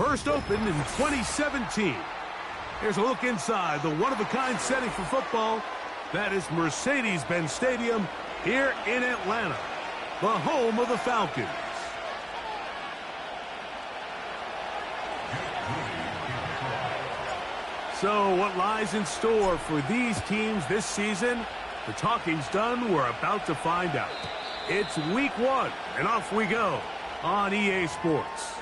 First opened in 2017. Here's a look inside the one-of-a-kind setting for football. That is Mercedes-Benz Stadium here in Atlanta, the home of the Falcons. So what lies in store for these teams this season? The talking's done. We're about to find out. It's week 1, and off we go on EA Sports.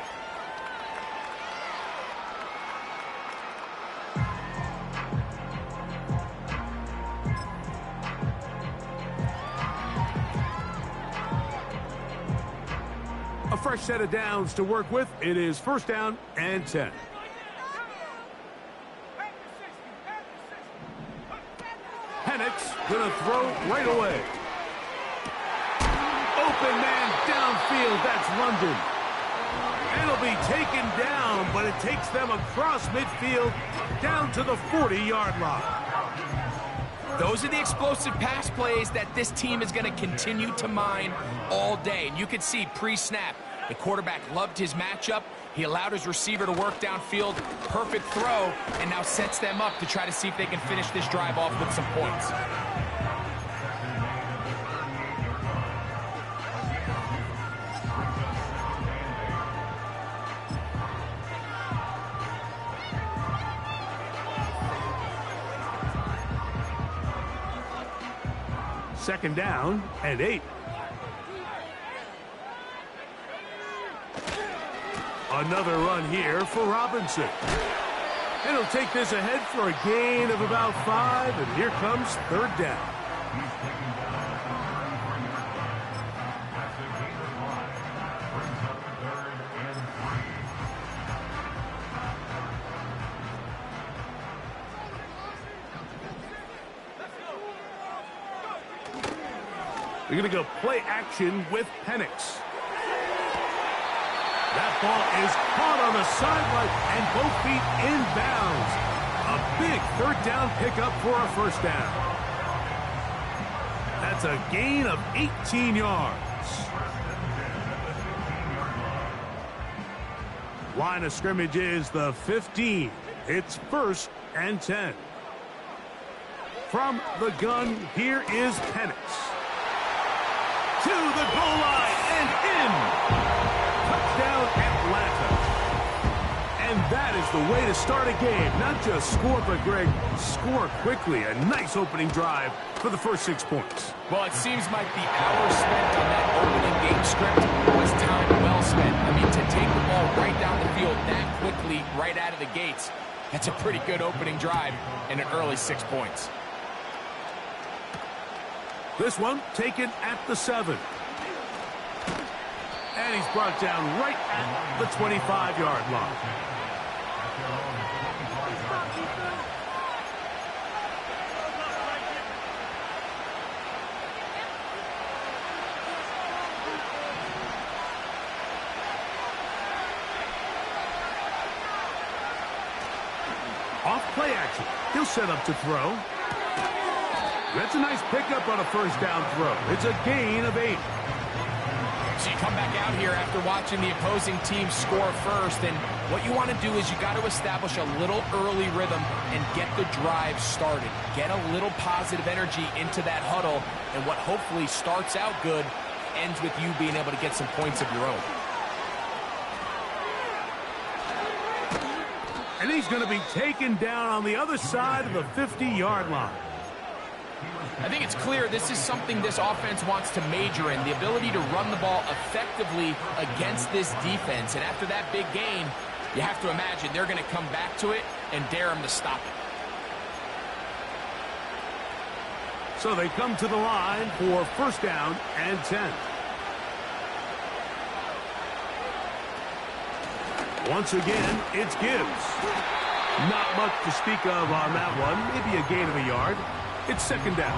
A fresh set of downs to work with. It is first down and 10. Penix gonna throw right away. Open man downfield. That's London. And it'll be taken down, but it takes them across midfield down to the 40-yard line. Those are the explosive pass plays that this team is going to continue to mine all day. And you can see pre-snap, the quarterback loved his matchup. He allowed his receiver to work downfield. Perfect throw, and now sets them up to try to see if they can finish this drive off with some points. Second down and 8. Another run here for Robinson. And he'll take this ahead for a gain of about 5, and here comes third down. They're going to go play action with Penix. That ball is caught on the sideline and both feet inbounds. A big third down pickup for a first down. That's a gain of 18 yards. Line of scrimmage is the 15. It's first and 10. From the gun, here is Penix. To the goal line and in. Touchdown, Atlanta. And that is the way to start a game. Not just score, but, Greg, score quickly. A nice opening drive for the first 6 points. Well, it seems like the hours spent on that opening game script was time well spent. I mean, to take the ball right down the field that quickly, right out of the gates, that's a pretty good opening drive and an early 6 points. This one taken at the 7. And he's brought down right at the 25-yard line. Off play action. He'll set up to throw. That's a nice pickup on a first down throw. It's a gain of 8. So you come back out here after watching the opposing team score first, and what you want to do is you got to establish a little early rhythm and get the drive started. Get a little positive energy into that huddle, and what hopefully starts out good ends with you being able to get some points of your own. And he's going to be taken down on the other side of the 50-yard line. I think it's clear this is something this offense wants to major in, the ability to run the ball effectively against this defense. And after that big gain, you have to imagine they're going to come back to it and dare him to stop it. So they come to the line for first down and 10. Once again, it's Gibbs. Not much to speak of on that one. Maybe a gain of a yard. It's second down.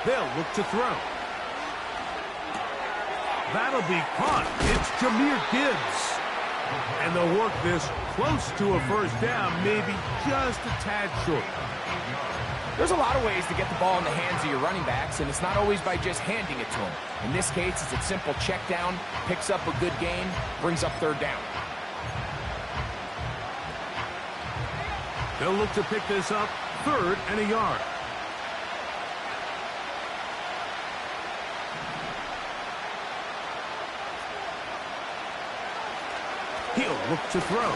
They'll look to throw. That'll be caught. It's Jahmyr Gibbs. And they'll work this close to a first down, maybe just a tad short. There's a lot of ways to get the ball in the hands of your running backs, and it's not always by just handing it to them. In this case, it's a simple check down, picks up a good gain, brings up third down. They'll look to pick this up, 3rd and a yard. He'll look to throw.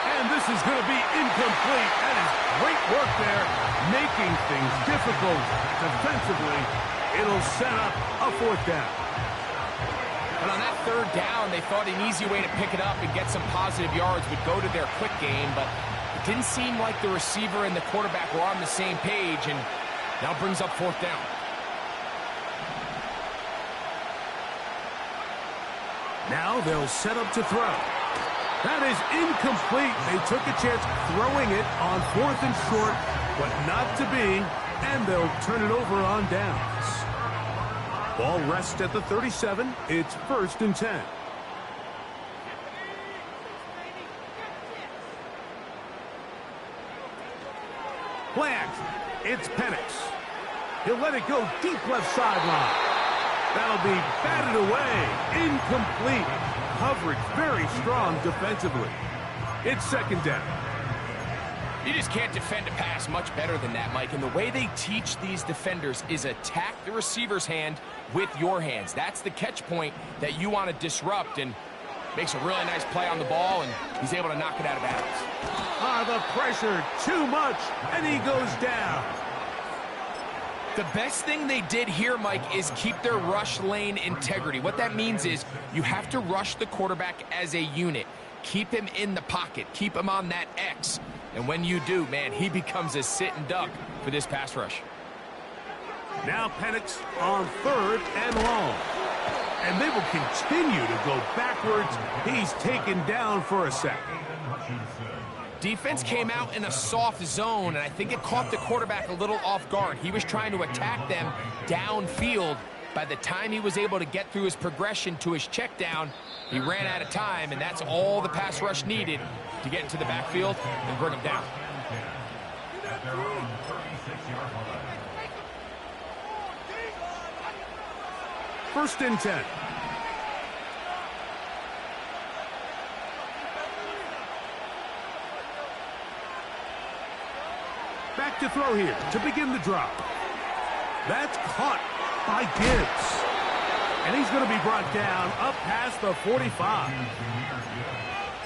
And this is going to be incomplete. That is great work there, making things difficult defensively. It'll set up a 4th down. But on that 3rd down, they thought an easy way to pick it up and get some positive yards would go to their quick game, but it didn't seem like the receiver and the quarterback were on the same page, and now brings up 4th down. Now they'll set up to throw. That is incomplete. They took a chance throwing it on 4th and short, but not to be, and they'll turn it over on downs. Ball rests at the 37. It's 1st and 10. Play action. It's Penix. He'll let it go deep left sideline. That'll be batted away. Incomplete. Coverage very strong defensively. It's 2nd down. You just can't defend a pass much better than that, Mike. And the way they teach these defenders is attack the receiver's hand with your hands. That's the catch point that you want to disrupt, and makes a really nice play on the ball, and he's able to knock it out of bounds. The pressure, too much, and he goes down. The best thing they did here, Mike, is keep their rush lane integrity. What that means is you have to rush the quarterback as a unit. Keep him in the pocket. Keep him on that X. And when you do, man, he becomes a sitting duck for this pass rush. Now Penix on 3rd and long. And they will continue to go backwards. He's taken down for a sack. Defense came out in a soft zone, and I think it caught the quarterback a little off guard. He was trying to attack them downfield. By the time he was able to get through his progression to his check down, he ran out of time, and that's all the pass rush needed to get into the backfield and bring him down. First and 10. Back to throw here to begin the drop. That's caught by Gibbs. And he's going to be brought down up past the 45.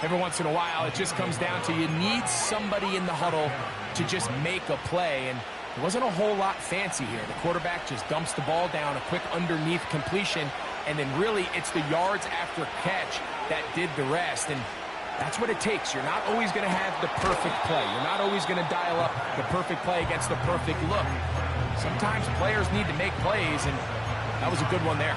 Every once in a while, it just comes down to you need somebody in the huddle to just make a play. And there wasn't a whole lot fancy here. The quarterback just dumps the ball down, a quick underneath completion, and then really it's the yards after catch that did the rest. And that's what it takes. You're not always going to have the perfect play. You're not always going to dial up the perfect play against the perfect look. Sometimes players need to make plays, and that was a good one there.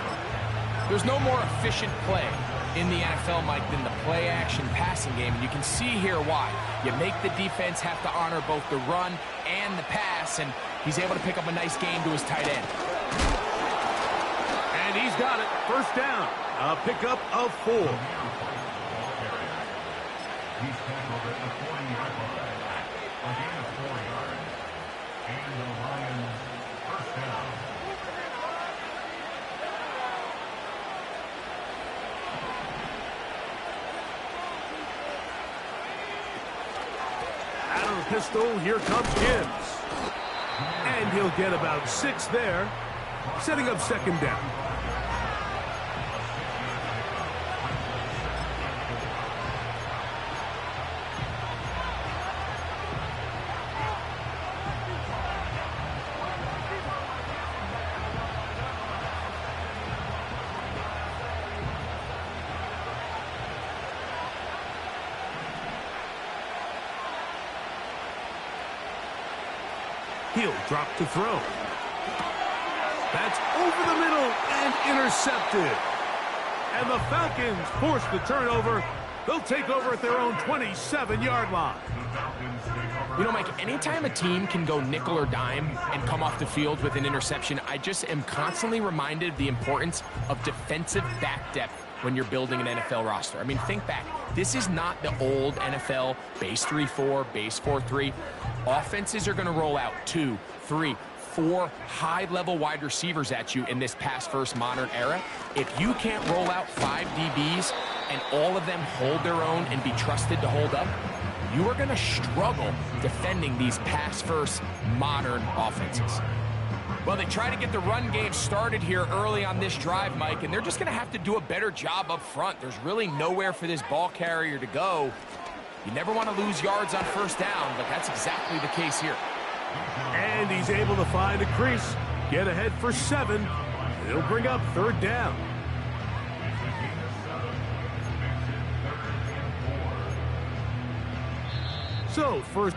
There's no more efficient play in the NFL, Mike, than the play-action passing game, and you can see here why. You make the defense have to honor both the run and the pass, and he's able to pick up a nice gain to his tight end. And he's got it. First down. A pickup of 4. He's tackled at the 40-yard line. A gain of 4 yards. And the Lions first down. Out of the pistol, here comes Gibbs. And he'll get about 6 there, setting up 2nd down. He'll drop to throw. That's over the middle and intercepted. And the Falcons force the turnover. They'll take over at their own 27-yard line. You know, Mike, anytime a team can go nickel or dime and come off the field with an interception, I just am constantly reminded of the importance of defensive back depth when you're building an NFL roster. I mean, think back. This is not the old NFL base 3-4, base 4-3. Offenses are going to roll out 2, 3, 4 high-level wide receivers at you in this pass-first modern era. If you can't roll out 5 DBs and all of them hold their own and be trusted to hold up, you are going to struggle defending these pass-first modern offenses. Well, they try to get the run game started here early on this drive, Mike, and they're just going to have to do a better job up front. There's really nowhere for this ball carrier to go. You never want to lose yards on first down, but that's exactly the case here. And he's able to find a crease, get ahead for 7. It'll bring up 3rd down. So, first...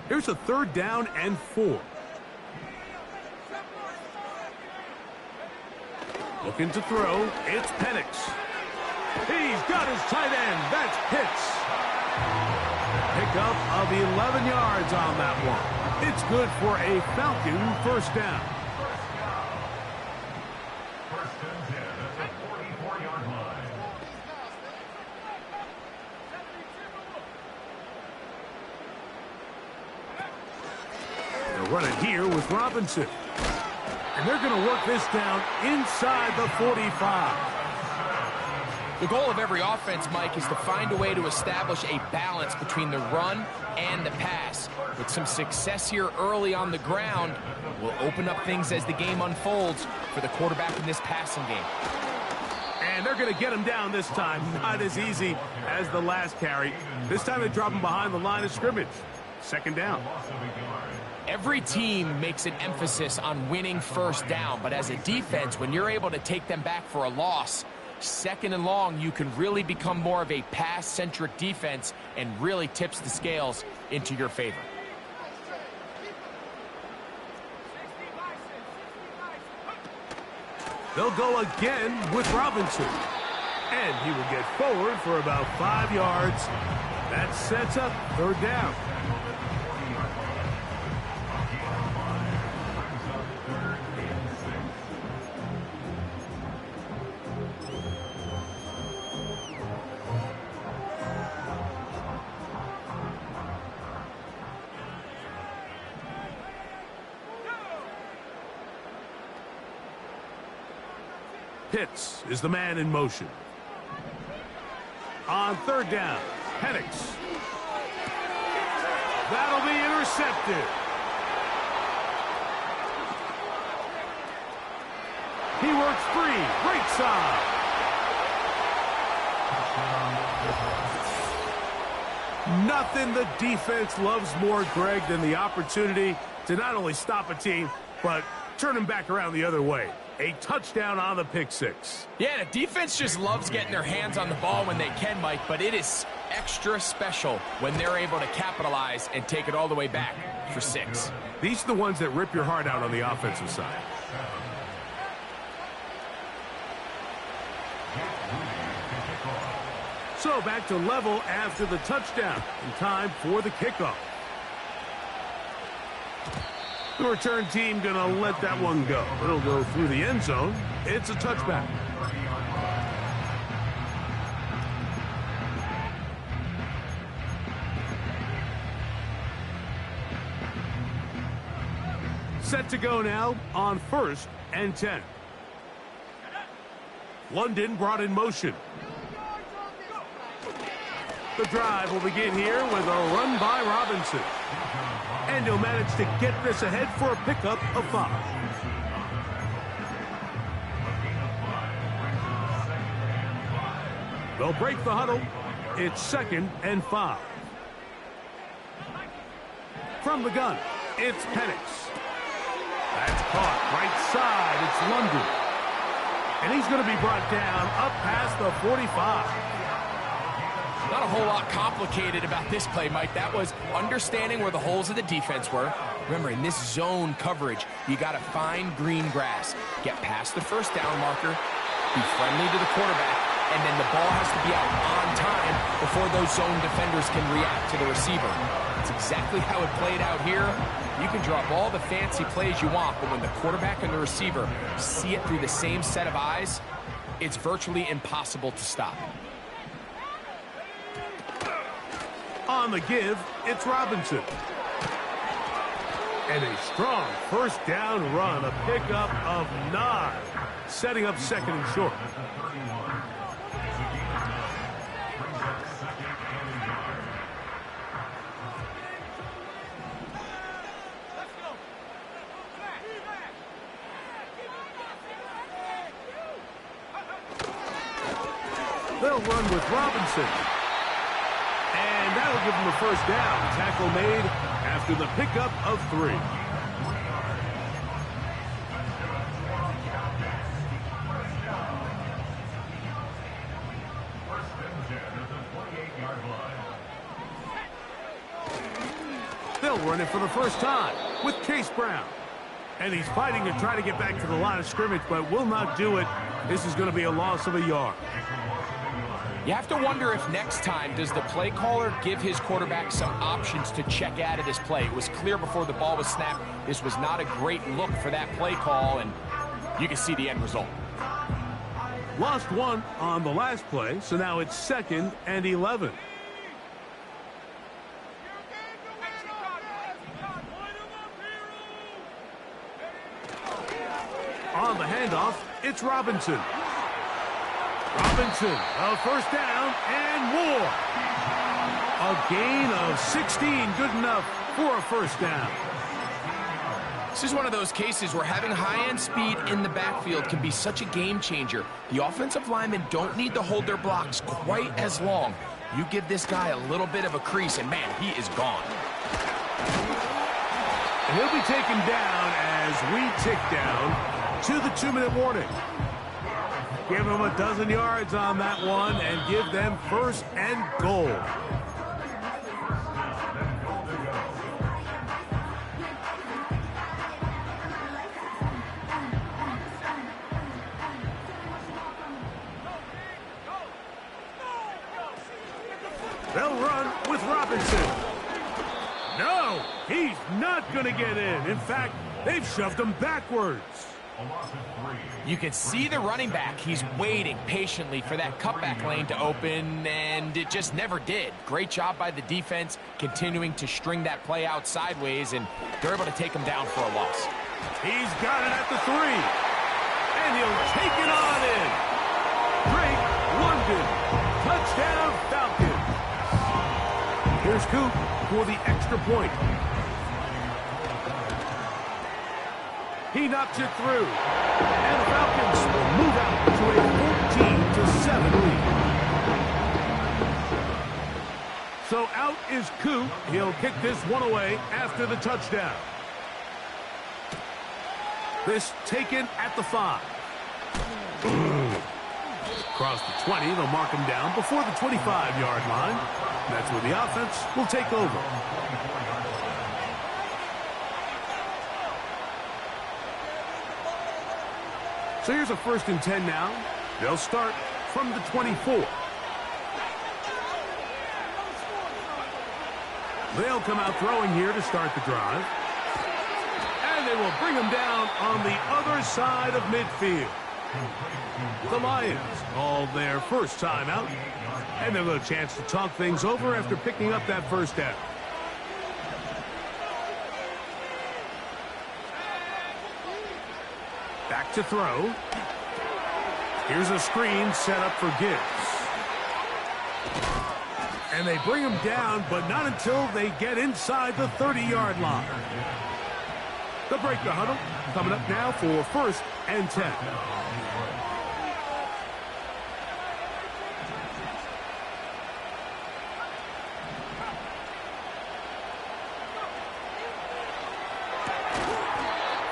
Here's a 3rd down and 4. Looking to throw. It's Penix. He's got his tight end. That's Pitts. Pickup of 11 yards on that one. It's good for a Falcon first down. First and 10 at the 44-yard line. They'll run it here with Robinson. And they're going to work this down inside the 45. The goal of every offense, Mike, is to find a way to establish a balance between the run and the pass. With some success here early on the ground, will open up things as the game unfolds for the quarterback in this passing game. And they're going to get him down this time. Not as easy as the last carry. This time they drop him behind the line of scrimmage. 2nd down. Every team makes an emphasis on winning first down, but as a defense, when you're able to take them back for a loss, 2nd and long, you can really become more of a pass-centric defense and really tips the scales into your favor. They'll go again with Robinson. And he will get forward for about 5 yards. That sets up 3rd down. Pitts is the man in motion. On 3rd down, Penix. That'll be intercepted. He works free, right side. Nothing the defense loves more, Greg, than the opportunity to not only stop a team, but turn them back around the other way. A touchdown on the pick 6. Yeah, the defense just loves getting their hands on the ball when they can, Mike, but it is extra special when they're able to capitalize and take it all the way back for 6. These are the ones that rip your heart out on the offensive side. So back to level after the touchdown. In time for the kickoff. The return team going to let that one go. It'll go through the end zone. It's a touchback. Set to go now on 1st and 10. London brought in motion. The drive will begin here with a run by Robinson. And he'll manage to get this ahead for a pickup of 5. They'll break the huddle. It's 2nd and 5. From the gun, it's Penix. That's caught right side. It's London. And he's going to be brought down up past the 45. Not a whole lot complicated about this play, Mike. That was understanding where the holes of the defense were. Remember, in this zone coverage, you got to find green grass. Get past the first down marker, be friendly to the quarterback, and then the ball has to be out on time before those zone defenders can react to the receiver. That's exactly how it played out here. You can drop all the fancy plays you want, but when the quarterback and the receiver see it through the same set of eyes, it's virtually impossible to stop. On the give, it's Robinson. And a strong first down run, a pickup of 9, setting up second and short. They'll run with Robinson. And that'll give them a first down. Tackle made after the pickup of 3. They'll run it for the first time with Chase Brown. And he's fighting to try to get back to the line of scrimmage, but will not do it. This is going to be a loss of a yard. You have to wonder if next time, does the play caller give his quarterback some options to check out of this play? It was clear before the ball was snapped. This was not a great look for that play call, and you can see the end result. Lost 1 on the last play, so now it's 2nd and 11. On the handoff, it's Robinson. Robinson, a first down and more. A gain of 16, good enough for a first down. This is one of those cases where having high-end speed in the backfield can be such a game changer. The offensive linemen don't need to hold their blocks quite as long. You give this guy a little bit of a crease, and man, he is gone. And he'll be taken down as we tick down to the 2-minute warning. Give them a dozen yards on that one and give them first and goal. They'll run with Robinson. No, he's not going to get in. In fact, they've shoved him backwards. You can see the running back. He's waiting patiently for that cutback lane to open, and it just never did. Great job by the defense continuing to string that play out sideways, and they're able to take him down for a loss. He's got it at the 3, and he'll take it on in. Drake London, touchdown Falcons. Here's Coop for the extra point. He knocks it through, and the Falcons will move out to a 14-7 lead. So out is Coop. He'll kick this one away after the touchdown. This taken at the 5. Across the 20, they'll mark him down before the 25-yard line. That's where the offense will take over. So here's a 1st and 10 now. They'll start from the 24. They'll come out throwing here to start the drive. And they will bring him down on the other side of midfield. The Lions call their first timeout. And they'll have a chance to talk things over after picking up that first down. Back to throw. Here's a screen set up for Gibbs. And they bring him down, but not until they get inside the 30-yard line. They'll break the huddle. Coming up now for 1st and 10.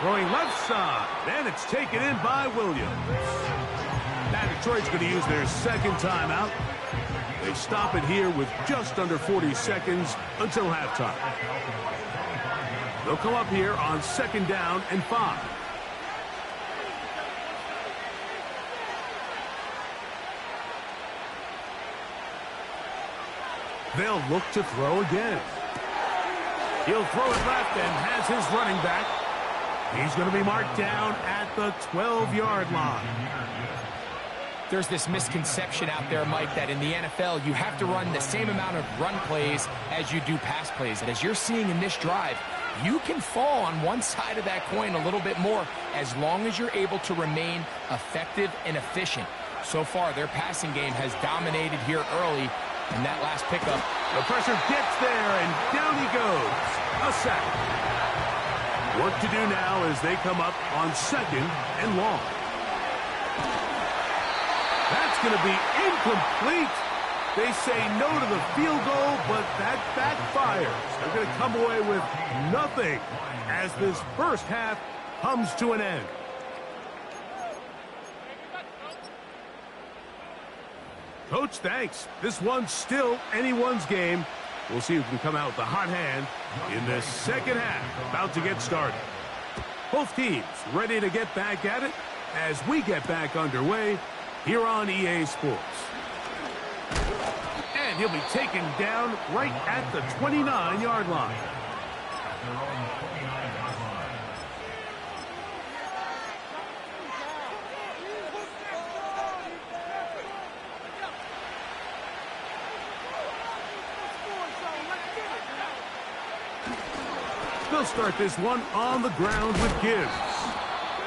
Throwing left side, and it's taken in by Williams. Now Detroit's going to use their 2nd timeout. They stop it here with just under 40 seconds until halftime. They'll come up here on 2nd down and 5. They'll look to throw again. He'll throw it left and has his running back. He's going to be marked down at the 12-yard line. There's this misconception out there, Mike, that in the NFL you have to run the same amount of run plays as you do pass plays. And as you're seeing in this drive, you can fall on one side of that coin a little bit more as long as you're able to remain effective and efficient. So far, their passing game has dominated here early. And that last pickup, the pressure gets there, and down he goes. A sack. Work to do now as they come up on 2nd and long. That's going to be incomplete. They say no to the field goal, but that backfires. They're going to come away with nothing as this first half comes to an end. Coach, thanks. This one's still anyone's game. We'll see who can come out with the hot hand in this second half. About to get started. Both teams ready to get back at it as we get back underway here on EA Sports. And he'll be taken down right at the 29-yard line. They'll start this one on the ground with Gibbs.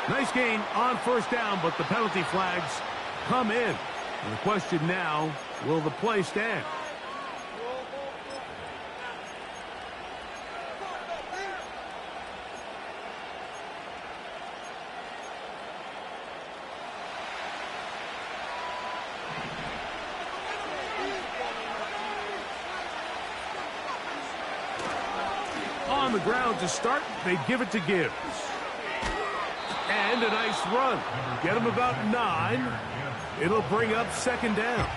Nice gain on 1st down, but the penalty flags come in. And the question now, will the play stand? On the ground to start, they give it to Gibbs. And a nice run. Get him about 9. It'll bring up 2nd down.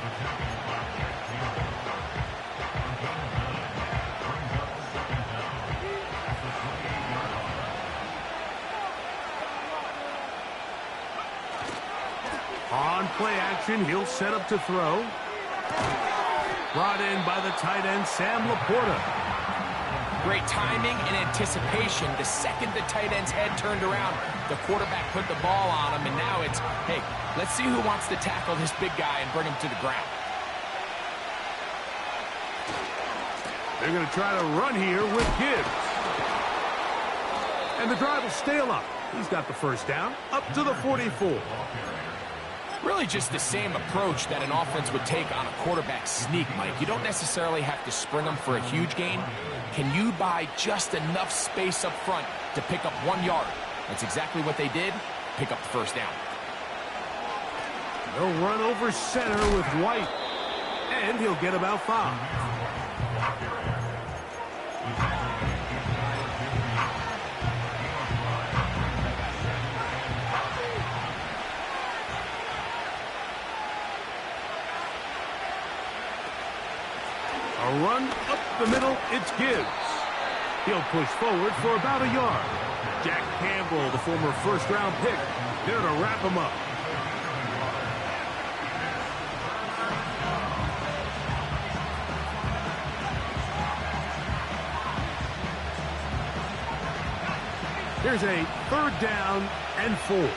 On play action, he'll set up to throw. Brought in by the tight end, Sam Laporta. Great timing and anticipation. The second the tight end's head turned around, the quarterback put the ball on him, and now it's, hey, let's see who wants to tackle this big guy and bring him to the ground. They're going to try to run here with Gibbs. And the drive will stay alive. He's got the 1st down up to the 44. Really just the same approach that an offense would take on a quarterback sneak, Mike. You don't necessarily have to spring them for a huge gain. Can you buy just enough space up front to pick up 1 yard? That's exactly what they did. Pick up the 1st down. They'll run over center with White. And he'll get about 5. A run up the middle, it's Gibbs. He'll push forward for about 1 yard. Jack Campbell, the former 1st-round pick, there to wrap him up. Here's a 3rd down and 4.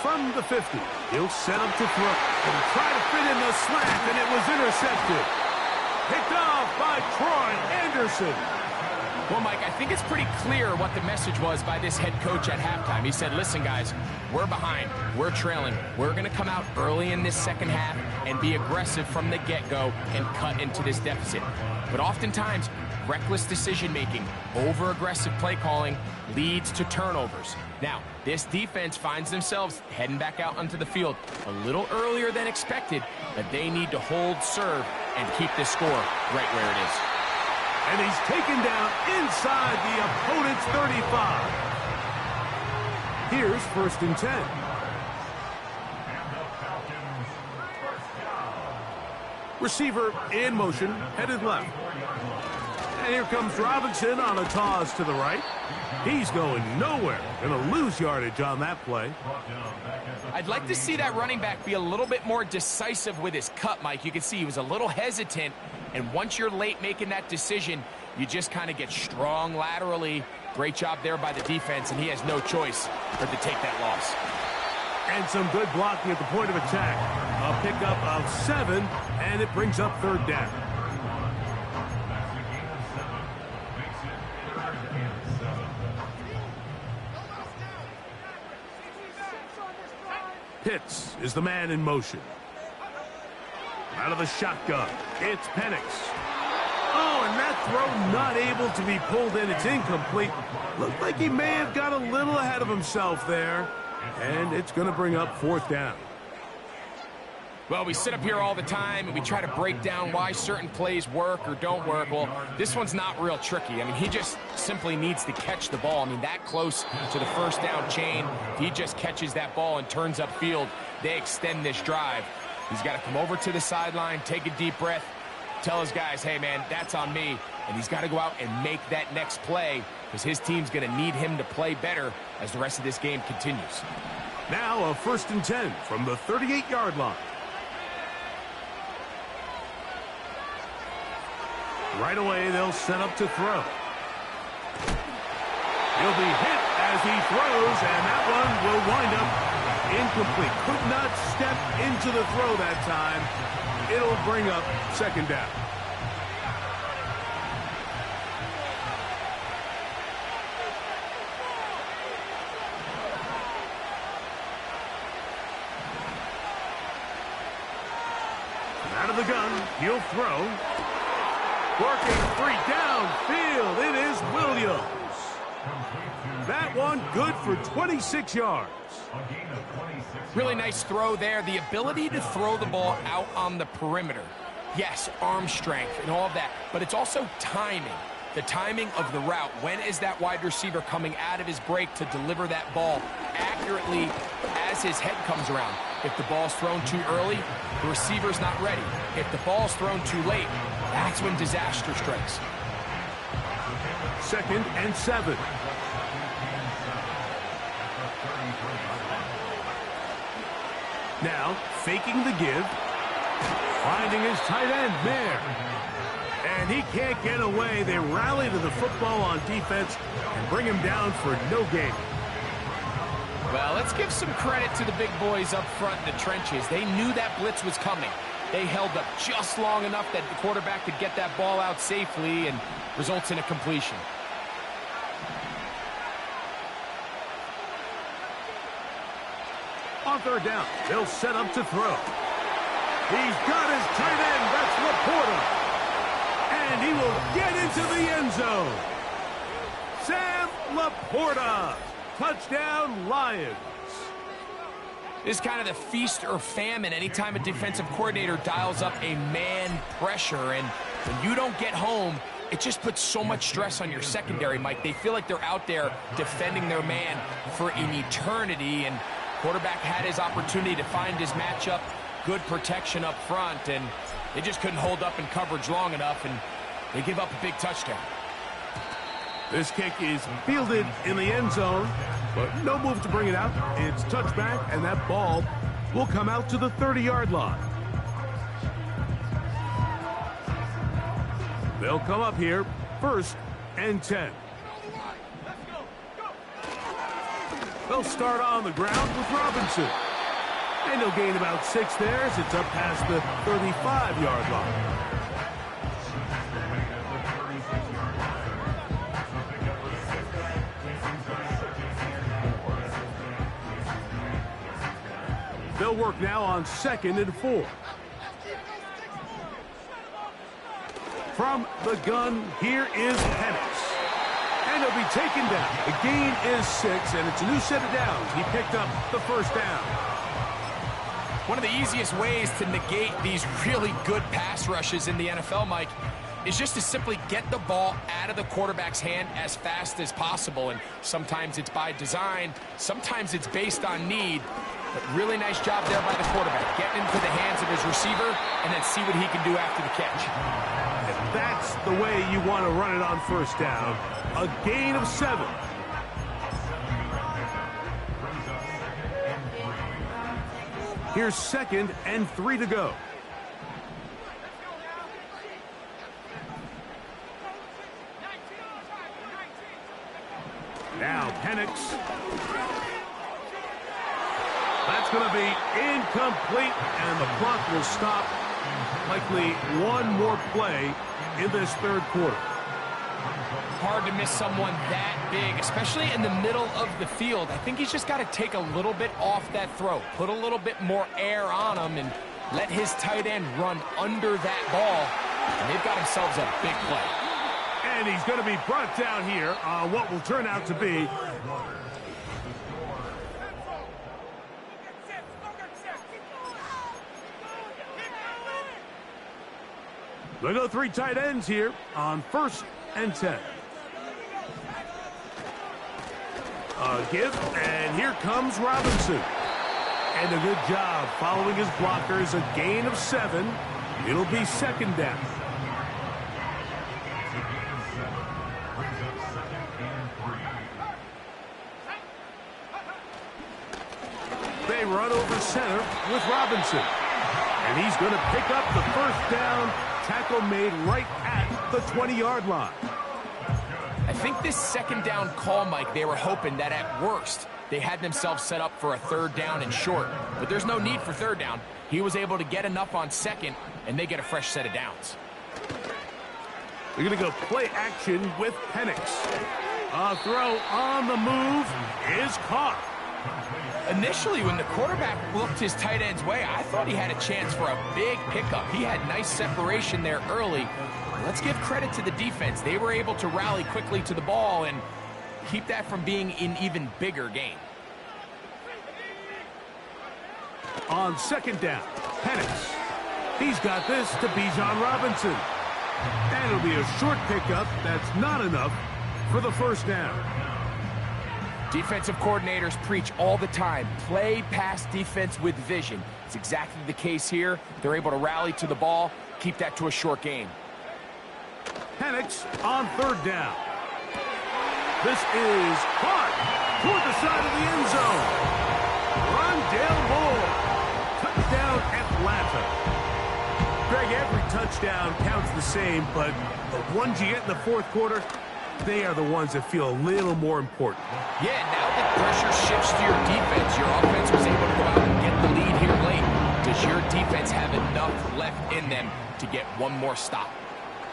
From the 50, he'll set up to throw and try to fit in the slant, and it was intercepted. Picked off by Troy Anderson. Well, Mike, I think it's pretty clear what the message was by this head coach at halftime. He said, listen, guys, we're behind. We're trailing. We're going to come out early in this second half and be aggressive from the get-go and cut into this deficit. But oftentimes, reckless decision-making, over-aggressive play calling leads to turnovers. Now, this defense finds themselves heading back out onto the field a little earlier than expected, but they need to hold serve and keep this score right where it is. And he's taken down inside the opponent's 35. Here's 1st and 10. And the Falcons first down. Receiver in motion, headed left. And here comes Robinson on a toss to the right. He's going nowhere. Going to lose yardage on that play. I'd like to see that running back be a little bit more decisive with his cut, Mike. You can see he was a little hesitant, and once you're late making that decision, you just kind of get strong laterally. Great job there by the defense, and he has no choice but to take that loss. And some good blocking at the point of attack. A pickup of 7, and it brings up 3rd down. Pitts is the man in motion. Out of the shotgun, it's Penix. Oh, and that throw not able to be pulled in. It's incomplete. Looked like he may have got a little ahead of himself there. And it's going to bring up 4th down. Well, we sit up here all the time and we try to break down why certain plays work or don't work. Well, this one's not real tricky. I mean, he just simply needs to catch the ball. I mean, that close to the 1st down chain, if he just catches that ball and turns upfield, they extend this drive. He's got to come over to the sideline, take a deep breath, tell his guys, hey, man, that's on me. And he's got to go out and make that next play because his team's going to need him to play better as the rest of this game continues. Now a 1st and 10 from the 38-yard line. Right away, they'll set up to throw. He'll be hit as he throws, and that one will wind up incomplete. Could not step into the throw that time. It'll bring up 2nd down. Out of the gun, he'll throw. Working 3 downfield, it is Williams. That one good for 26 yards. Really nice throw there. The ability to throw the ball out on the perimeter. Yes, arm strength and all of that, but it's also timing. The timing of the route. When is that wide receiver coming out of his break to deliver that ball accurately as his head comes around? If the ball's thrown too early, the receiver's not ready. If the ball's thrown too late, that's when disaster strikes. 2nd and 7. Now, faking the give. Finding his tight end there. And he can't get away. They rally to the football on defense and bring him down for no gain. Well, let's give some credit to the big boys up front in the trenches. They knew that blitz was coming. They held up just long enough that the quarterback could get that ball out safely and results in a completion. On 3rd down, they'll set up to throw. He's got his tight end. That's Laporta. And he will get into the end zone. Sam Laporta. Touchdown, Lions. This is kind of the feast or famine anytime a defensive coordinator dials up a man pressure. And when you don't get home, it just puts so much stress on your secondary, Mike. They feel like they're out there defending their man for an eternity. And quarterback had his opportunity to find his matchup. Good protection up front. And they just couldn't hold up in coverage long enough. And they give up a big touchdown. This kick is fielded in the end zone, but no move to bring it out. It's touchback, and that ball will come out to the 30-yard line. They'll come up here, 1st and 10. They'll start on the ground with Robinson. And he'll gain about 6 there as it's up past the 35-yard line. They'll work now on 2nd and 4. From the gun, here is Penix. And he'll be taken down. The gain is 6, and it's a new set of downs. He picked up the 1st down. One of the easiest ways to negate these really good pass rushes in the NFL, Mike, is just to simply get the ball out of the quarterback's hand as fast as possible. And sometimes it's by design, sometimes it's based on need. But really nice job there by the quarterback, getting into the hands of his receiver and then see what he can do after the catch. And that's the way you want to run it on first down. A gain of 7. Here's 2nd and 3 to go. Now Penix. That's going to be incomplete, and the clock will stop. Likely one more play in this third quarter. Hard to miss someone that big, especially in the middle of the field. I think he's just got to take a little bit off that throw, put a little bit more air on him, and let his tight end run under that ball. And they've got themselves a big play. And he's going to be brought down here on what will turn out to be they go 3 tight ends here on 1st and 10. A give, and here comes Robinson. And a good job following his blockers. A gain of 7. It'll be 2nd down. They run over center with Robinson. And he's going to pick up the 1st down. Tackle made right at the 20-yard line. I think this 2nd down call, Mike, they were hoping that at worst they had themselves set up for a 3rd down and short. But there's no need for 3rd down. He was able to get enough on 2nd, and they get a fresh set of downs. We're going to go play action with Penix. A throw on the move is caught. Initially, when the quarterback looked his tight end's way, I thought he had a chance for a big pickup. He had nice separation there early. Let's give credit to the defense. They were able to rally quickly to the ball and keep that from being an even bigger game. On 2nd down, Penix. He's got this to Bijan Robinson. And it'll be a short pickup. That's not enough for the 1st down. Defensive coordinators preach all the time, play pass defense with vision. It's exactly the case here. They're able to rally to the ball, keep that to a short game. Penix on 3rd down. This is caught toward the side of the end zone. Rondale Moore. Touchdown, Atlanta. Greg, every touchdown counts the same, but the ones you get in the 4th quarter, they are the ones that feel a little more important. Yeah, now that pressure shifts to your defense, your offense was able to go out and get the lead here late. Does your defense have enough left in them to get one more stop?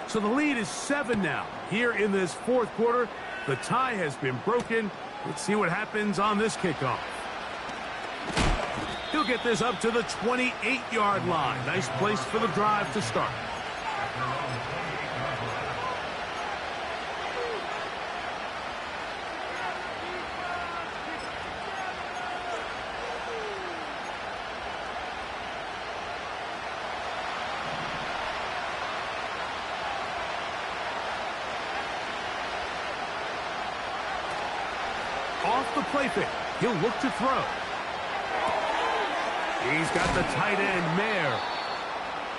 So the lead is 7 now. Here in this 4th quarter, the tie has been broken. Let's see what happens on this kickoff. He'll get this up to the 28-yard line. Nice place for the drive to start. Off the play fake, he'll look to throw. He's got the tight end, Mayer.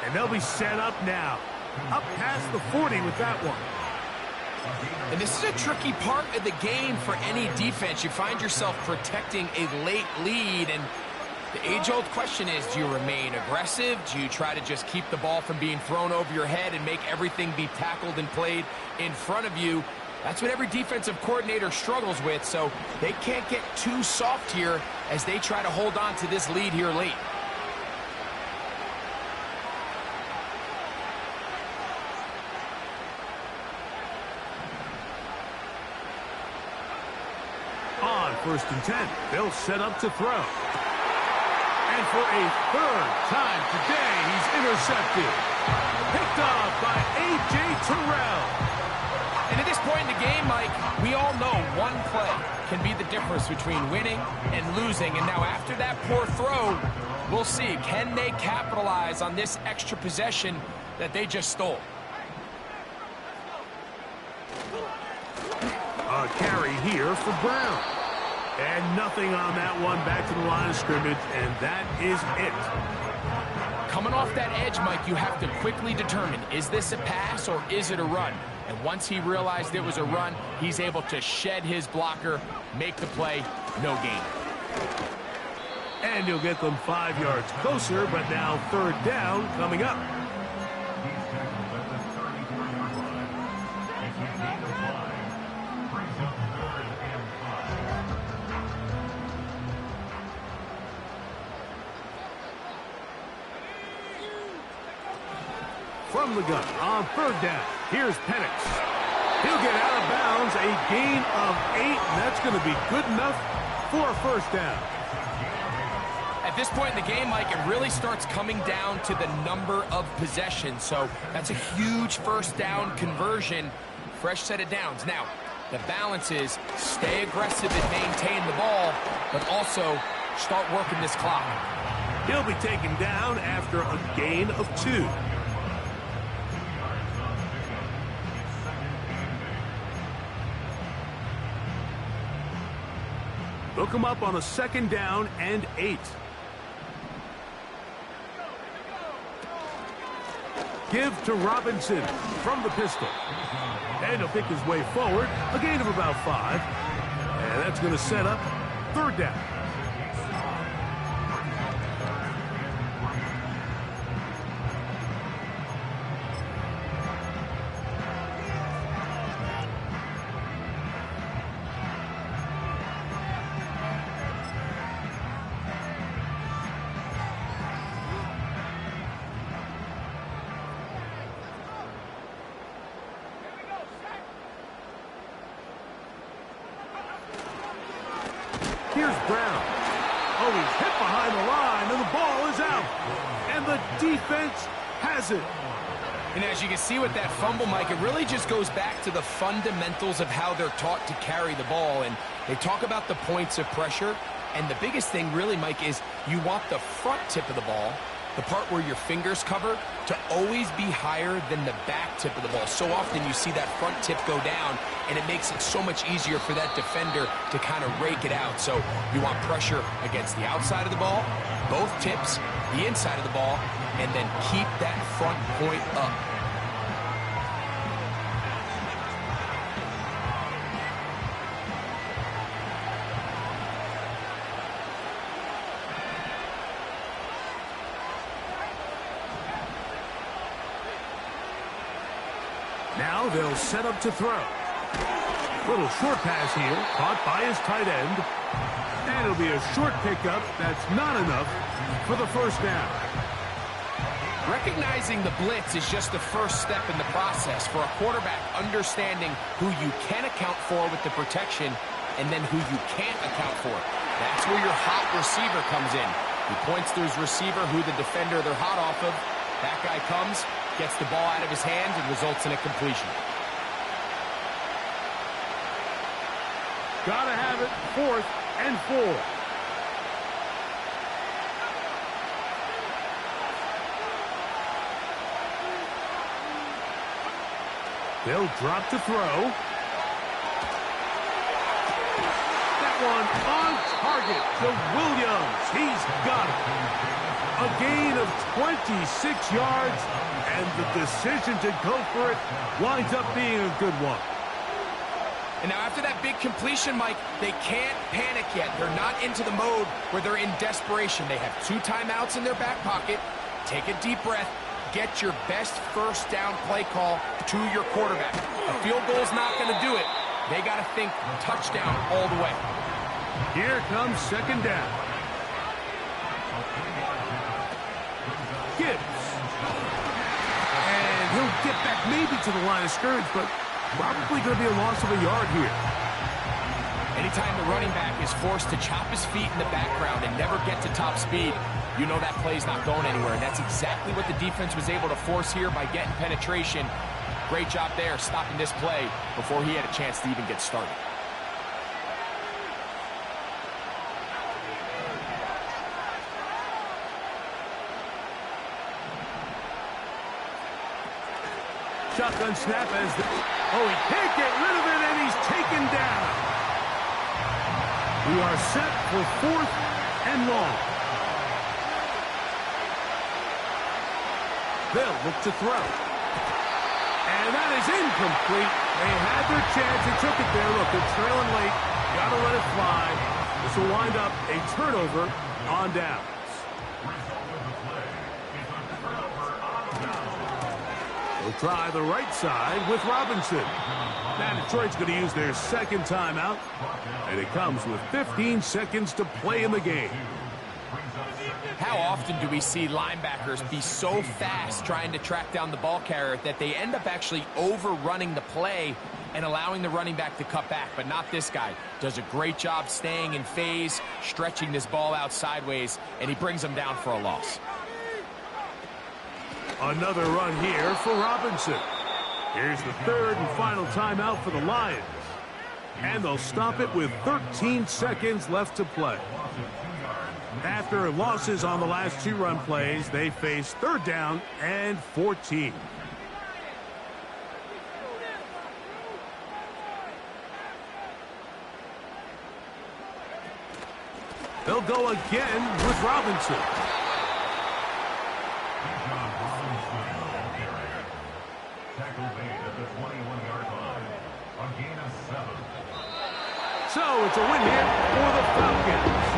And they'll be set up now. Up past the 40 with that one. And this is a tricky part of the game for any defense. You find yourself protecting a late lead, and the age-old question is, do you remain aggressive? Do you try to just keep the ball from being thrown over your head and make everything be tackled and played in front of you? That's what every defensive coordinator struggles with, so they can't get too soft here as they try to hold on to this lead here late. On 1st and 10, they'll set up to throw. And for a 3rd time today, he's intercepted. Picked off by A.J. Terrell. And at this point in the game, Mike, we all know one play can be the difference between winning and losing. And now after that poor throw, we'll see. Can they capitalize on this extra possession that they just stole? carry here for Brown. And nothing on that one, back to the line of scrimmage, and that is it. Coming off that edge, Mike, you have to quickly determine, is this a pass or is it a run? And once he realized it was a run, he's able to shed his blocker, make the play, no gain. And you'll get them 5 yards closer, but now third down coming up. He's tackled at the 34-yard line. It's a gain of 5. Brings up 3rd and 5. From the gun on third down, here's Penix. He'll get out of bounds, a gain of 8, and that's going to be good enough for a first down. At this point in the game, Mike, it really starts coming down to the number of possessions. So that's a huge first down conversion, fresh set of downs. Now, the balance is stay aggressive and maintain the ball, but also start working this clock. He'll be taken down after a gain of 2. They'll come up on a 2nd down and 8. Give to Robinson from the pistol. And he'll pick his way forward, a gain of about 5. And that's going to set up third down. Here's Brown. Oh, he's hit behind the line, and the ball is out. And the defense has it. And as you can see with that fumble, Mike, it really just goes back to the fundamentals of how they're taught to carry the ball. And they talk about the points of pressure. And the biggest thing really, Mike, is you want the front tip of the ball, the part where your fingers cover, to always be higher than the back tip of the ball. So often you see that front tip go down, and it makes it so much easier for that defender to kind of rake it out. So you want pressure against the outside of the ball, both tips, the inside of the ball, and then keep that front point up. Now they'll set up to throw. Little short pass here, caught by his tight end. And it'll be a short pickup. That's not enough for the first down. Recognizing the blitz is just the first step in the process for a quarterback, understanding who you can account for with the protection and then who you can't account for. That's where your hot receiver comes in. He points to his receiver, who the defender they're hot off of. That guy comes, gets the ball out of his hands, and results in a completion. Gotta have it, 4th and 4. They'll drop to throw. That one on target to Williams. He's got it. A gain of 26 yards, and the decision to go for it winds up being a good one. And now after that big completion, Mike, they can't panic yet. They're not into the mode where they're in desperation. They have 2 timeouts in their back pocket. Take a deep breath. Get your best first down play call to your quarterback. A field goal's not going to do it. They got to think touchdown all the way. Here comes 2nd down. Gibbs. And he'll get back maybe to the line of scrimmage, but probably going to be a loss of a yard here. Anytime the running back is forced to chop his feet in the background and never get to top speed, you know that play's not going anywhere. And that's exactly what the defense was able to force here by getting penetration. Great job there, stopping this play before he had a chance to even get started. Shotgun snap as the... Oh, he can't get rid of it, and he's taken taken down. We are set for 4th and long. They'll look to throw. And that is incomplete. They had their chance. They took it there. Look, they're trailing late. Got to let it fly. This will wind up a turnover on downs. They'll try the right side with Robinson. Now Detroit's going to use their second timeout. And it comes with 15 seconds to play in the game. How often do we see linebackers be so fast trying to track down the ball carrier that they end up actually overrunning the play and allowing the running back to cut back? But not this guy. Does a great job staying in phase, stretching this ball out sideways, and he brings them down for a loss. Another run here for Robinson. Here's the third and final timeout for the Lions. And they'll stop it with 13 seconds left to play. After losses on the last 2 run plays, they face 3rd down and 14. They'll go again with Robinson. So it's a win here for the Falcons.